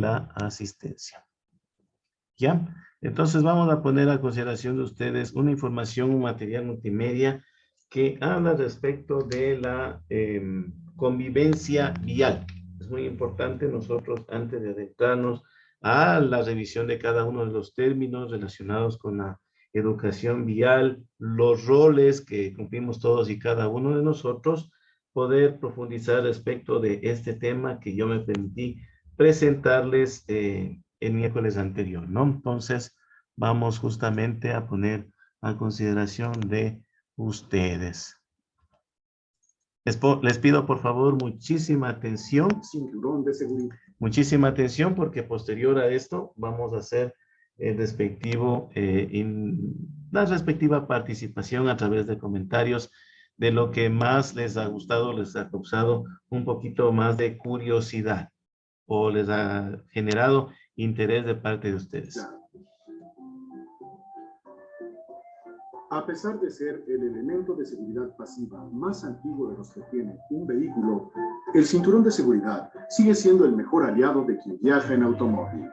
la asistencia. ¿Ya? Entonces vamos a poner a consideración de ustedes una información, un material multimedia que habla respecto de la convivencia vial. Es muy importante nosotros, antes de adentrarnos a la revisión de cada uno de los términos relacionados con la educación vial, los roles que cumplimos todos y cada uno de nosotros, poder profundizar respecto de este tema que yo me permití presentarles el miércoles anterior, ¿no? Entonces, vamos justamente a poner a consideración de ustedes. Les pido, por favor, muchísima atención. Cinturón de seguridad. Muchísima atención porque posterior a esto vamos a hacer el respectivo, la respectiva participación a través de comentarios de lo que más les ha gustado, les ha causado un poquito más de curiosidad o les ha generado interés de parte de ustedes. A pesar de ser el elemento de seguridad pasiva más antiguo de los que tiene un vehículo, el cinturón de seguridad sigue siendo el mejor aliado de quien viaja en automóvil.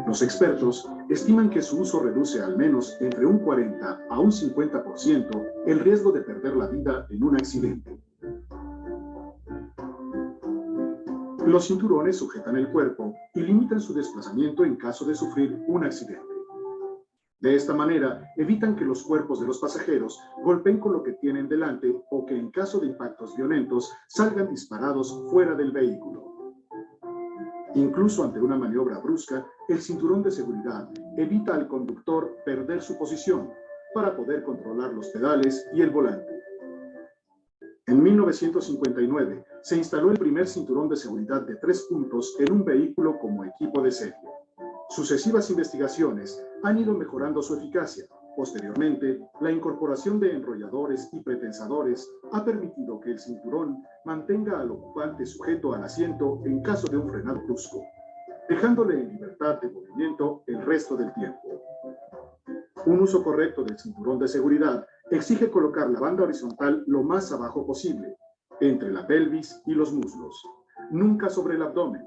Los expertos estiman que su uso reduce al menos entre un 40 a un 50% el riesgo de perder la vida en un accidente. Los cinturones sujetan el cuerpo y limitan su desplazamiento en caso de sufrir un accidente. De esta manera, evitan que los cuerpos de los pasajeros golpeen con lo que tienen delante o que en caso de impactos violentos salgan disparados fuera del vehículo. Incluso ante una maniobra brusca, el cinturón de seguridad evita al conductor perder su posición para poder controlar los pedales y el volante. En 1959, se instaló el primer cinturón de seguridad de 3 puntos en un vehículo como equipo de serie. Sucesivas investigaciones han ido mejorando su eficacia. Posteriormente, la incorporación de enrolladores y pretensadores ha permitido que el cinturón mantenga al ocupante sujeto al asiento en caso de un frenado brusco, dejándole en libertad de movimiento el resto del tiempo. Un uso correcto del cinturón de seguridad exige colocar la banda horizontal lo más abajo posible, entre la pelvis y los muslos, nunca sobre el abdomen.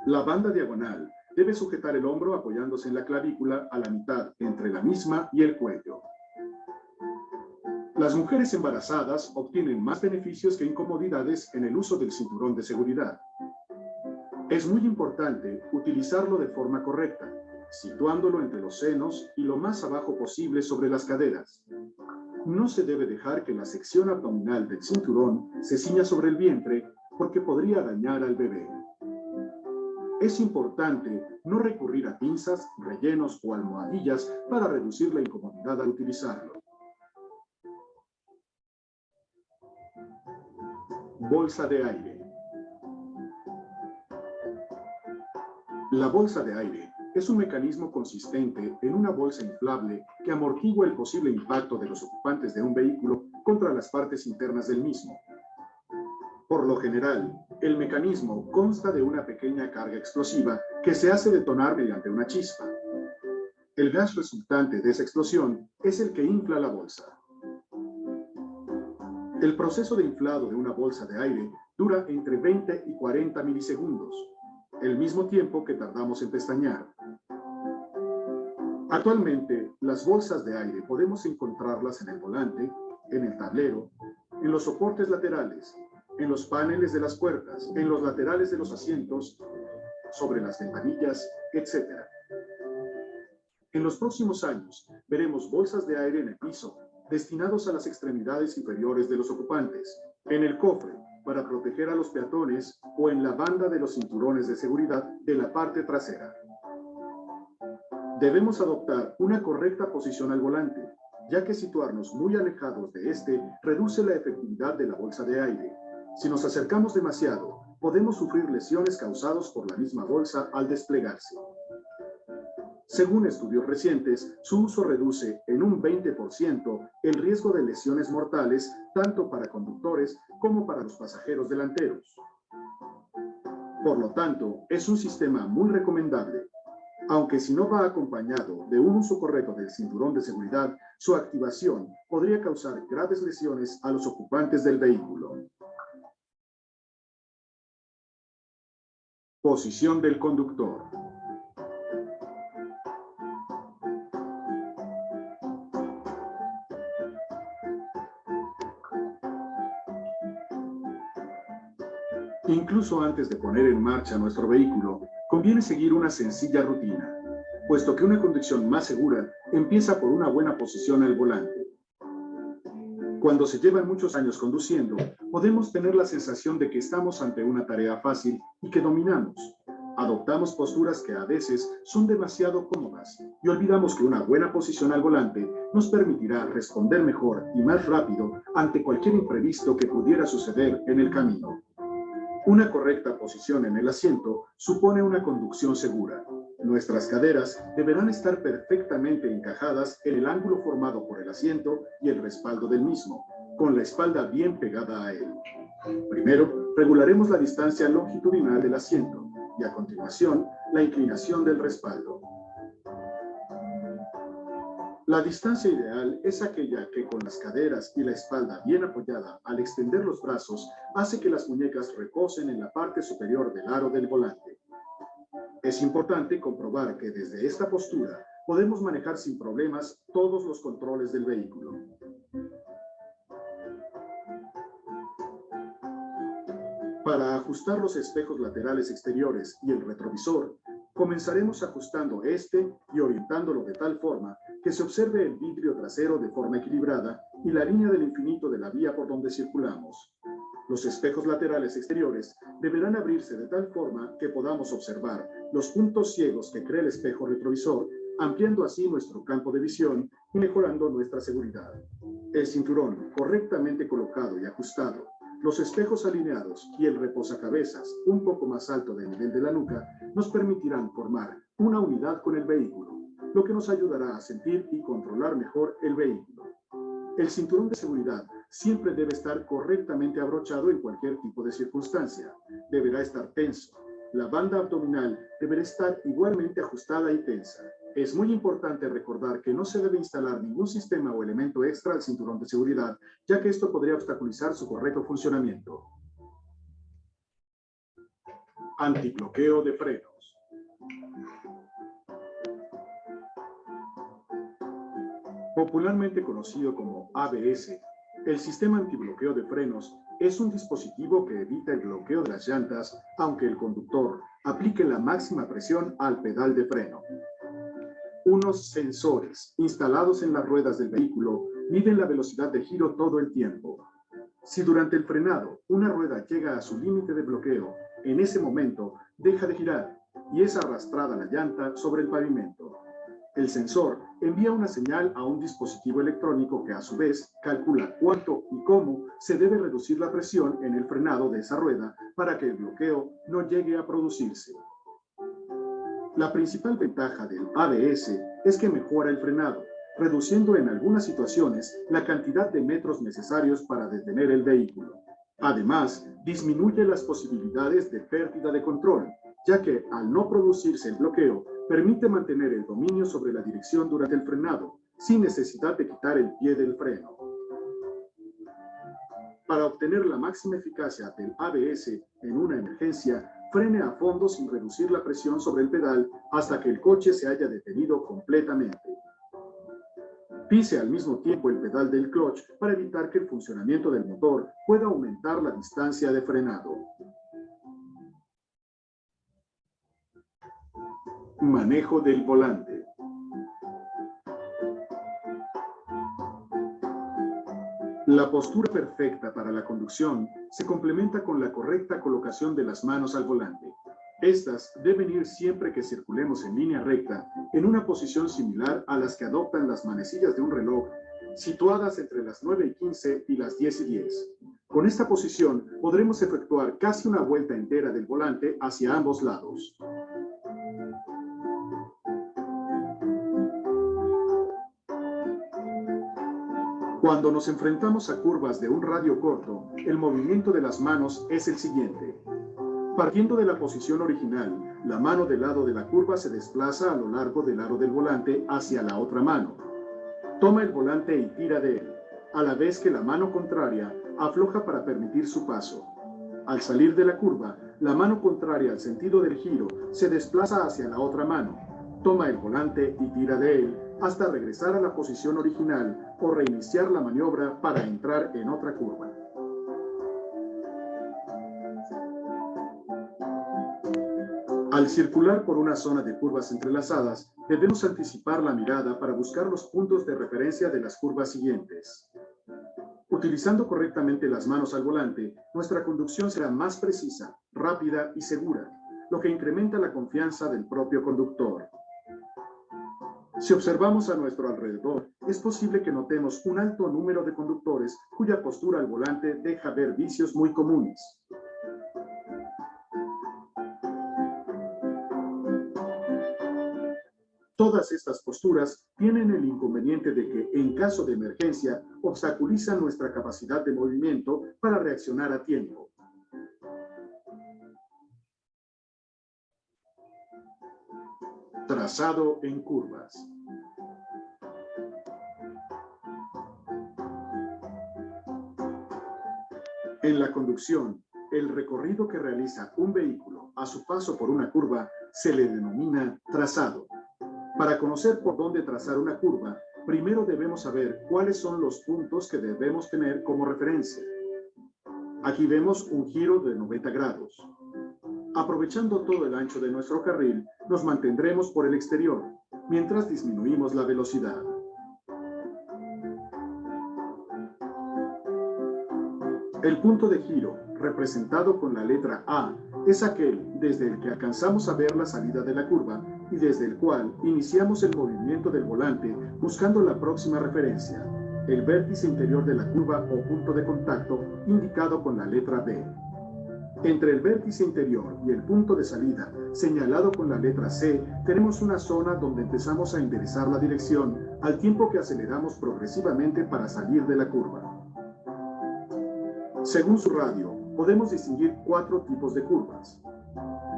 La banda diagonal debe sujetar el hombro apoyándose en la clavícula a la mitad entre la misma y el cuello. Las mujeres embarazadas obtienen más beneficios que incomodidades en el uso del cinturón de seguridad. Es muy importante utilizarlo de forma correcta, situándolo entre los senos y lo más abajo posible sobre las caderas. No se debe dejar que la sección abdominal del cinturón se ciña sobre el vientre porque podría dañar al bebé. Es importante no recurrir a pinzas, rellenos o almohadillas para reducir la incomodidad al utilizarlo. Bolsa de aire. La bolsa de aire es un mecanismo consistente en una bolsa inflable que amortigua el posible impacto de los ocupantes de un vehículo contra las partes internas del mismo. Por lo general, el mecanismo consta de una pequeña carga explosiva que se hace detonar mediante una chispa. El gas resultante de esa explosión es el que infla la bolsa. El proceso de inflado de una bolsa de aire dura entre 20 y 40 milisegundos, el mismo tiempo que tardamos en pestañear. Actualmente, las bolsas de aire podemos encontrarlas en el volante, en el tablero, en los soportes laterales, en los paneles de las puertas, en los laterales de los asientos, sobre las ventanillas, etc. En los próximos años, veremos bolsas de aire en el piso, destinados a las extremidades inferiores de los ocupantes, en el cofre, para proteger a los peatones, o en la banda de los cinturones de seguridad de la parte trasera. Debemos adoptar una correcta posición al volante, ya que situarnos muy alejados de este reduce la efectividad de la bolsa de aire. Si nos acercamos demasiado, podemos sufrir lesiones causadas por la misma bolsa al desplegarse. Según estudios recientes, su uso reduce en un 20% el riesgo de lesiones mortales tanto para conductores como para los pasajeros delanteros. Por lo tanto, es un sistema muy recomendable. Aunque si no va acompañado de un uso correcto del cinturón de seguridad, su activación podría causar graves lesiones a los ocupantes del vehículo. Posición del conductor. Incluso antes de poner en marcha nuestro vehículo, conviene seguir una sencilla rutina, puesto que una conducción más segura empieza por una buena posición al volante. Cuando se llevan muchos años conduciendo, podemos tener la sensación de que estamos ante una tarea fácil y que dominamos. Adoptamos posturas que a veces son demasiado cómodas y olvidamos que una buena posición al volante nos permitirá responder mejor y más rápido ante cualquier imprevisto que pudiera suceder en el camino. Una correcta posición en el asiento supone una conducción segura. Nuestras caderas deberán estar perfectamente encajadas en el ángulo formado por el asiento y el respaldo del mismo, con la espalda bien pegada a él. Primero, regularemos la distancia longitudinal del asiento y a continuación, la inclinación del respaldo. La distancia ideal es aquella que con las caderas y la espalda bien apoyada al extender los brazos hace que las muñecas reposen en la parte superior del aro del volante. Es importante comprobar que desde esta postura podemos manejar sin problemas todos los controles del vehículo. Para ajustar los espejos laterales exteriores y el retrovisor, comenzaremos ajustando este y orientándolo de tal forma que se observe el vidrio trasero de forma equilibrada y la línea del infinito de la vía por donde circulamos. Los espejos laterales exteriores deberán abrirse de tal forma que podamos observar los puntos ciegos que crea el espejo retrovisor, ampliando así nuestro campo de visión y mejorando nuestra seguridad. El cinturón correctamente colocado y ajustado, los espejos alineados y el reposacabezas un poco más alto del nivel de la nuca nos permitirán formar una unidad con el vehículo, lo que nos ayudará a sentir y controlar mejor el vehículo. El cinturón de seguridad siempre debe estar correctamente abrochado en cualquier tipo de circunstancia. Deberá estar tenso. La banda abdominal deberá estar igualmente ajustada y tensa. Es muy importante recordar que no se debe instalar ningún sistema o elemento extra al cinturón de seguridad, ya que esto podría obstaculizar su correcto funcionamiento. Antibloqueo de frenos. Popularmente conocido como ABS, el sistema antibloqueo de frenos es un dispositivo que evita el bloqueo de las llantas, aunque el conductor aplique la máxima presión al pedal de freno. Unos sensores instalados en las ruedas del vehículo miden la velocidad de giro todo el tiempo. Si durante el frenado una rueda llega a su límite de bloqueo, en ese momento deja de girar y es arrastrada la llanta sobre el pavimento. El sensor envía una señal a un dispositivo electrónico que a su vez calcula cuánto y cómo se debe reducir la presión en el frenado de esa rueda para que el bloqueo no llegue a producirse. La principal ventaja del ABS es que mejora el frenado, reduciendo en algunas situaciones la cantidad de metros necesarios para detener el vehículo. Además, disminuye las posibilidades de pérdida de control, ya que al no producirse el bloqueo, permite mantener el dominio sobre la dirección durante el frenado, sin necesidad de quitar el pie del freno. Para obtener la máxima eficacia del ABS en una emergencia, frene a fondo sin reducir la presión sobre el pedal hasta que el coche se haya detenido completamente. Pise al mismo tiempo el pedal del clutch para evitar que el funcionamiento del motor pueda aumentar la distancia de frenado. Manejo del volante. La postura perfecta para la conducción se complementa con la correcta colocación de las manos al volante. Estas deben ir siempre que circulemos en línea recta, en una posición similar a las que adoptan las manecillas de un reloj, situadas entre las 9:15 y las 10:10. Con esta posición podremos efectuar casi una vuelta entera del volante hacia ambos lados. Cuando nos enfrentamos a curvas de un radio corto, el movimiento de las manos es el siguiente. Partiendo de la posición original, la mano del lado de la curva se desplaza a lo largo del aro del volante hacia la otra mano. Toma el volante y tira de él, a la vez que la mano contraria afloja para permitir su paso. Al salir de la curva, la mano contraria al sentido del giro se desplaza hacia la otra mano, toma el volante y tira de él hasta regresar a la posición original o reiniciar la maniobra para entrar en otra curva. Al circular por una zona de curvas entrelazadas, debemos anticipar la mirada para buscar los puntos de referencia de las curvas siguientes. Utilizando correctamente las manos al volante, nuestra conducción será más precisa, rápida y segura, lo que incrementa la confianza del propio conductor. Si observamos a nuestro alrededor, es posible que notemos un alto número de conductores cuya postura al volante deja ver vicios muy comunes. Todas estas posturas tienen el inconveniente de que, en caso de emergencia, obstaculizan nuestra capacidad de movimiento para reaccionar a tiempo. Trazado en curvas. En la conducción, el recorrido que realiza un vehículo a su paso por una curva se le denomina trazado. Para conocer por dónde trazar una curva, primero debemos saber cuáles son los puntos que debemos tener como referencia. Aquí vemos un giro de 90 grados. Aprovechando todo el ancho de nuestro carril, nos mantendremos por el exterior, mientras disminuimos la velocidad. El punto de giro, representado con la letra A, es aquel desde el que alcanzamos a ver la salida de la curva y desde el cual iniciamos el movimiento del volante buscando la próxima referencia, el vértice interior de la curva o punto de contacto indicado con la letra B. Entre el vértice interior y el punto de salida, señalado con la letra C, tenemos una zona donde empezamos a enderezar la dirección al tiempo que aceleramos progresivamente para salir de la curva. Según su radio, podemos distinguir 4 tipos de curvas.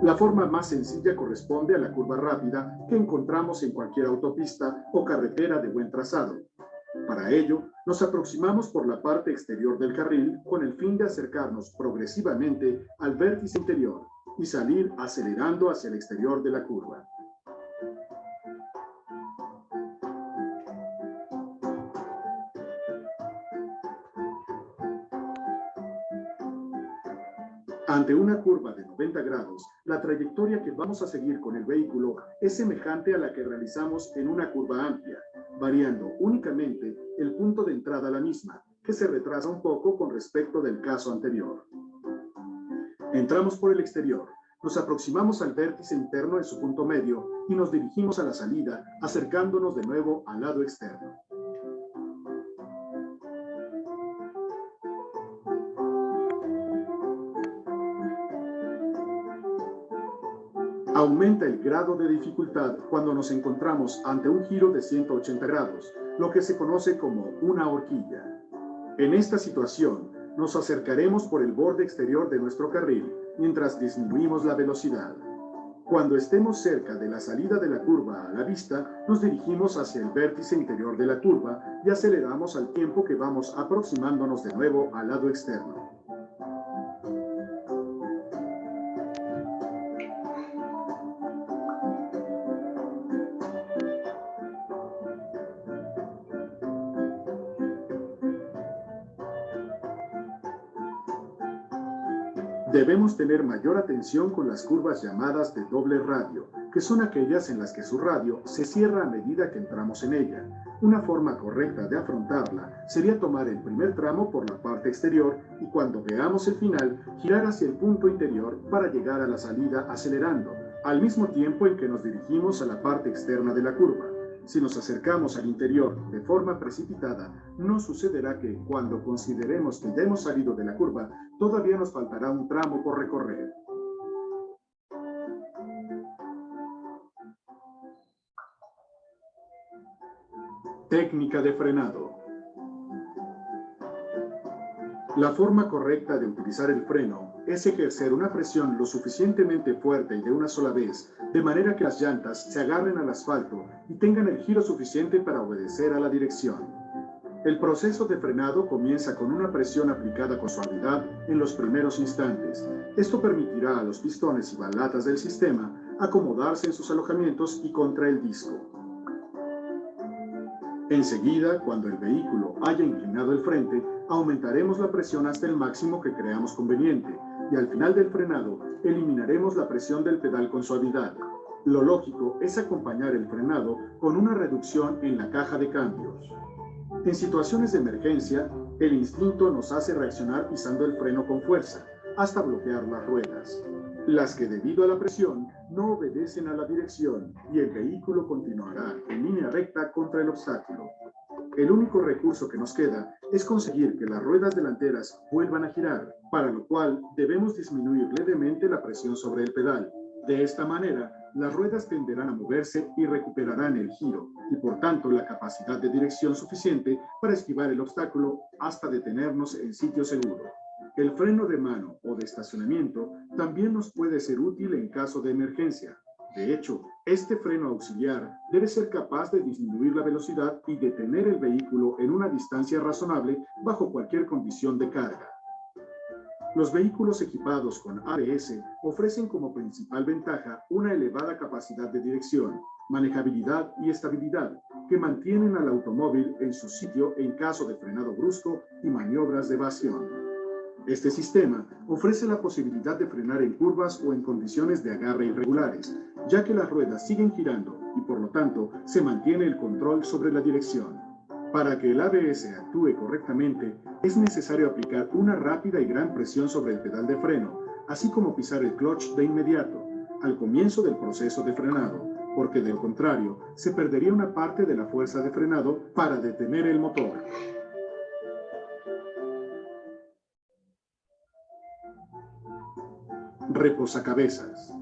La forma más sencilla corresponde a la curva rápida que encontramos en cualquier autopista o carretera de buen trazado. Para ello, nos aproximamos por la parte exterior del carril con el fin de acercarnos progresivamente al vértice interior y salir acelerando hacia el exterior de la curva. Ante una curva de 90 grados, la trayectoria que vamos a seguir con el vehículo es semejante a la que realizamos en una curva amplia, variando únicamente el punto de entrada a la misma, que se retrasa un poco con respecto del caso anterior. Entramos por el exterior, nos aproximamos al vértice interno en su punto medio y nos dirigimos a la salida, acercándonos de nuevo al lado externo. Aumenta el grado de dificultad cuando nos encontramos ante un giro de 180 grados, lo que se conoce como una horquilla. En esta situación, nos acercaremos por el borde exterior de nuestro carril, mientras disminuimos la velocidad. Cuando estemos cerca de la salida de la curva a la vista, nos dirigimos hacia el vértice interior de la curva y aceleramos al tiempo que vamos aproximándonos de nuevo al lado externo. Debemos tener mayor atención con las curvas llamadas de doble radio, que son aquellas en las que su radio se cierra a medida que entramos en ella. Una forma correcta de afrontarla sería tomar el primer tramo por la parte exterior y cuando veamos el final, girar hacia el punto interior para llegar a la salida acelerando, al mismo tiempo en que nos dirigimos a la parte externa de la curva. Si nos acercamos al interior de forma precipitada, no sucederá que, cuando consideremos que ya hemos salido de la curva, todavía nos faltará un tramo por recorrer. Técnica de frenado. La forma correcta de utilizar el freno es ejercer una presión lo suficientemente fuerte y de una sola vez, de manera que las llantas se agarren al asfalto y tengan el giro suficiente para obedecer a la dirección. El proceso de frenado comienza con una presión aplicada con suavidad en los primeros instantes. Esto permitirá a los pistones y balatas del sistema acomodarse en sus alojamientos y contra el disco. Enseguida, cuando el vehículo haya inclinado el frente, aumentaremos la presión hasta el máximo que creamos conveniente y al final del frenado eliminaremos la presión del pedal con suavidad. Lo lógico es acompañar el frenado con una reducción en la caja de cambios. En situaciones de emergencia, el instinto nos hace reaccionar pisando el freno con fuerza, hasta bloquear las ruedas, las que debido a la presión no obedecen a la dirección y el vehículo continuará en línea recta contra el obstáculo. El único recurso que nos queda es conseguir que las ruedas delanteras vuelvan a girar, para lo cual debemos disminuir levemente la presión sobre el pedal. De esta manera, las ruedas tenderán a moverse y recuperarán el giro y por tanto la capacidad de dirección suficiente para esquivar el obstáculo hasta detenernos en sitio seguro. El freno de mano o de estacionamiento también nos puede ser útil en caso de emergencia. De hecho, este freno auxiliar debe ser capaz de disminuir la velocidad y detener el vehículo en una distancia razonable bajo cualquier condición de carga. Los vehículos equipados con ABS ofrecen como principal ventaja una elevada capacidad de dirección, manejabilidad y estabilidad que mantienen al automóvil en su sitio en caso de frenado brusco y maniobras de evasión. Este sistema ofrece la posibilidad de frenar en curvas o en condiciones de agarre irregulares, ya que las ruedas siguen girando y por lo tanto se mantiene el control sobre la dirección. Para que el ABS actúe correctamente, es necesario aplicar una rápida y gran presión sobre el pedal de freno, así como pisar el clutch de inmediato, al comienzo del proceso de frenado, porque de lo contrario, se perdería una parte de la fuerza de frenado para detener el motor. Reposacabezas.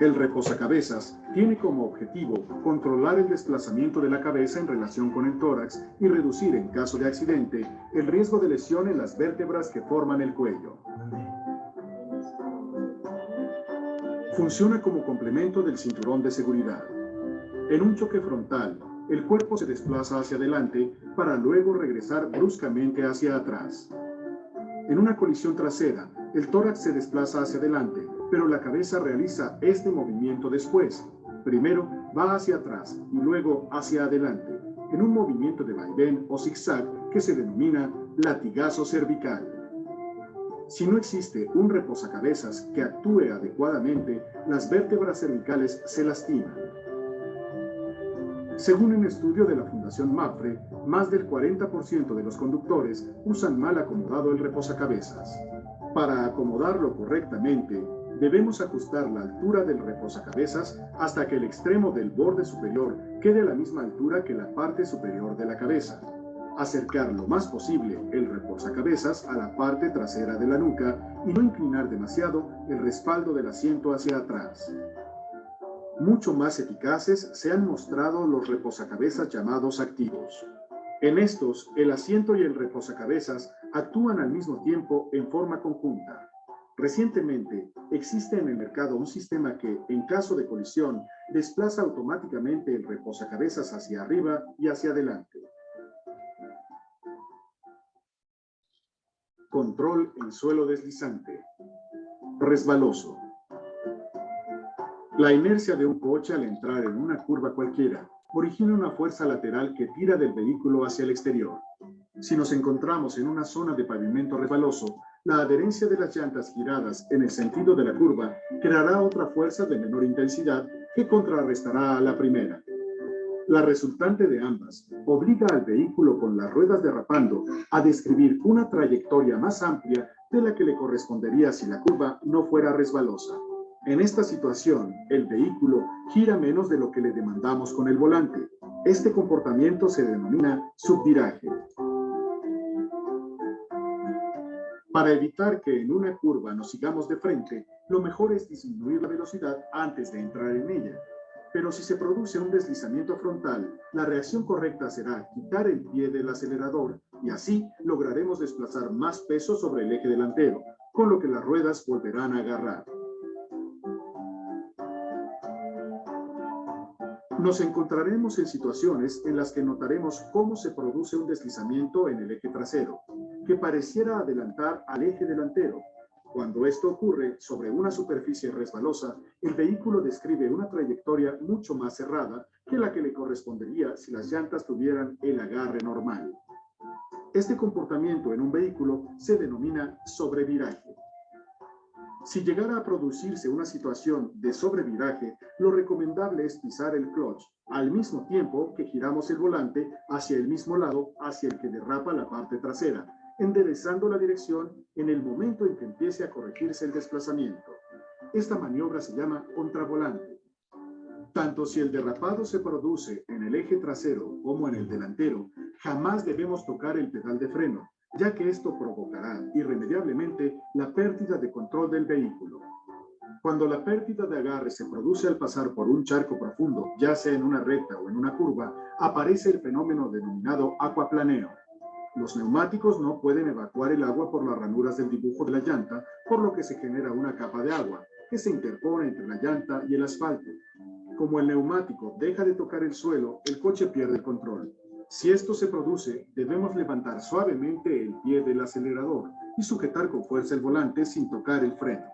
El reposacabezas tiene como objetivo controlar el desplazamiento de la cabeza en relación con el tórax y reducir, en caso de accidente, el riesgo de lesión en las vértebras que forman el cuello. Funciona como complemento del cinturón de seguridad. En un choque frontal, el cuerpo se desplaza hacia adelante para luego regresar bruscamente hacia atrás. En una colisión trasera, el tórax se desplaza hacia adelante, pero la cabeza realiza este movimiento después. Primero va hacia atrás y luego hacia adelante, en un movimiento de vaivén o zigzag que se denomina latigazo cervical. Si no existe un reposacabezas que actúe adecuadamente, las vértebras cervicales se lastiman. Según un estudio de la Fundación MAPFRE, más del 40% de los conductores usan mal acomodado el reposacabezas. Para acomodarlo correctamente, debemos ajustar la altura del reposacabezas hasta que el extremo del borde superior quede a la misma altura que la parte superior de la cabeza. Acercar lo más posible el reposacabezas a la parte trasera de la nuca y no inclinar demasiado el respaldo del asiento hacia atrás. Mucho más eficaces se han mostrado los reposacabezas llamados activos. En estos, el asiento y el reposacabezas actúan al mismo tiempo en forma conjunta. Recientemente, existe en el mercado un sistema que, en caso de colisión, desplaza automáticamente el reposacabezas hacia arriba y hacia adelante. Control en suelo deslizante. Resbaloso. La inercia de un coche al entrar en una curva cualquiera origina una fuerza lateral que tira del vehículo hacia el exterior. Si nos encontramos en una zona de pavimento resbaloso, la adherencia de las llantas giradas en el sentido de la curva creará otra fuerza de menor intensidad que contrarrestará a la primera. La resultante de ambas obliga al vehículo con las ruedas derrapando a describir una trayectoria más amplia de la que le correspondería si la curva no fuera resbalosa. En esta situación, el vehículo gira menos de lo que le demandamos con el volante. Este comportamiento se denomina subviraje. Para evitar que en una curva nos sigamos de frente, lo mejor es disminuir la velocidad antes de entrar en ella. Pero si se produce un deslizamiento frontal, la reacción correcta será quitar el pie del acelerador y así lograremos desplazar más peso sobre el eje delantero, con lo que las ruedas volverán a agarrar. Nos encontraremos en situaciones en las que notaremos cómo se produce un deslizamiento en el eje trasero, que pareciera adelantar al eje delantero. Cuando esto ocurre sobre una superficie resbalosa, el vehículo describe una trayectoria mucho más cerrada que la que le correspondería si las llantas tuvieran el agarre normal. Este comportamiento en un vehículo se denomina sobreviraje. Si llegara a producirse una situación de sobreviraje, lo recomendable es pisar el clutch al mismo tiempo que giramos el volante hacia el mismo lado hacia el que derrapa la parte trasera, enderezando la dirección en el momento en que empiece a corregirse el desplazamiento. Esta maniobra se llama contravolante. Tanto si el derrapado se produce en el eje trasero como en el delantero, jamás debemos tocar el pedal de freno, ya que esto provocará irremediablemente la pérdida de control del vehículo. Cuando la pérdida de agarre se produce al pasar por un charco profundo, ya sea en una recta o en una curva, aparece el fenómeno denominado aquaplaneo. Los neumáticos no pueden evacuar el agua por las ranuras del dibujo de la llanta, por lo que se genera una capa de agua que se interpone entre la llanta y el asfalto. Como el neumático deja de tocar el suelo, el coche pierde el control. Si esto se produce, debemos levantar suavemente el pie del acelerador y sujetar con fuerza el volante sin tocar el freno.